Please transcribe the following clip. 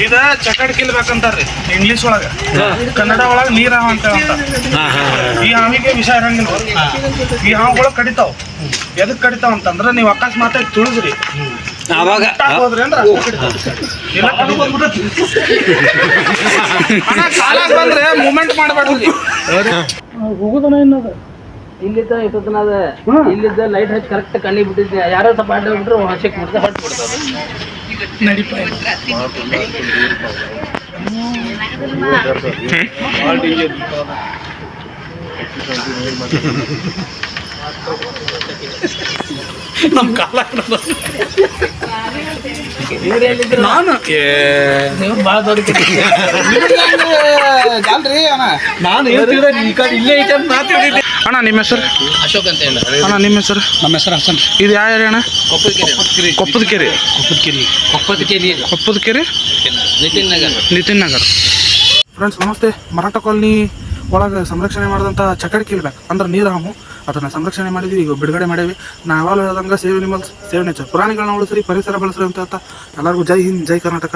ಇದ ಚಕಡ್ ಕಿಲ್ಬೇಕಂತಾರ್ರಿ ಇಂಗ್ಲಿಷ್ ಒಳಗ, ಕನ್ನಡ ಒಳಗ ನೀರ್ ಹಾವ ಅಂತ ಈ ಹಾವಿಗೆ ವಿಷ ಇರಂಗಿಲ್ಲ. ಈ ಹಾವುಗಳು ಕಡಿತಾವ್. ಎದಕ್ ಕಡಿತಾವ ಅಂತಂದ್ರ ನೀವ್ ಅಕಸ್ಮಾತ್ ತುಳಿದ್ರಿ ಅವಾಗ ಹೋದ್ರಿ ಅಂದ್ರ ಬಂದ್ರೆ ಮೂಮೆಂಟ್ ಮಾಡಬೇಡ್ರಿ. ಹೋಗುದನ ಇನ್ನದ ಇಲ್ಲಿದ್ದ ಇಷ್ಟೊತ್ತನ ಅದ ಇಲ್ಲಿದ್ದ ಲೈಟ್ ಹಚ್ಚಿ ಕರೆಕ್ಟ್ ಕಣ್ಣಿಗೆ ಬಿಟ್ಟಿದ್ದೆ. ಯಾರೋ ಸ್ವಲ್ಪ ಅಡ್ಡ ಬಿಟ್ರು ಹಸಿಕ್ ಬಿಡ್ದೆ ಹೊಟ್ಟು ಬಿಡ್ತಾವೆ. ನಡಿಪ ನಮ್ ಕಾಲ ನಾನು ಭಾಳ ದೊಡ್ಡ ನಾನು ಇಲ್ಲೇ ಐತೆ ಅಂತ ಮಾತಾಡಿದ್ದೆ. ಅಣ್ಣ ನಿಮ್ಮ ಹೆಸರು? ಅಶೋಕ್ ಅಂತ ಹೇಳ. ಅಣ್ಣ ನಿಮ್ಮ ಹೆಸರು? ನಮ್ಮ ಹೆಸರು ಹಸನ್. ಇದು ಯಾವ ಏರಿಯಾ ಅಣ್ಣ? ಕೊಪ್ಪದ ಕೆರೆ ನಿತಿನ್ ನಗರ್. ಫ್ರೆಂಡ್ಸ್ ನಮಸ್ತೆ. ಮರಾಠ ಕಾಲನಿ ಒಳಗೆ ಸಂರಕ್ಷಣೆ ಮಾಡಿದಂಥ ಚಕಡ್ ಕಿಲ್ಬೇಕು ಅಂದ್ರೆ ನೀರು ಹಾವು, ಅದನ್ನು ಸಂರಕ್ಷಣೆ ಮಾಡಿದ್ವಿ, ಈಗ ಬಿಡುಗಡೆ ಮಾಡೇವಿ. ನಾ ಯಾವಾಗ ಹೇಳ್ದಂಗೆ ಸೇವ್ ಅನಿಮಲ್ಸ್ ಸೇವ್ ನೇಚರ್, ಪ್ರಾಣಿಗಳನ್ನ ಉಳಿಸ್ರಿ, ಪರಿಸರ ಬಳಸ್ರಿ ಅಂತ ಎಲ್ಲರಿಗೂ ಜೈ ಹಿಂದ್, ಜೈ ಕರ್ನಾಟಕ.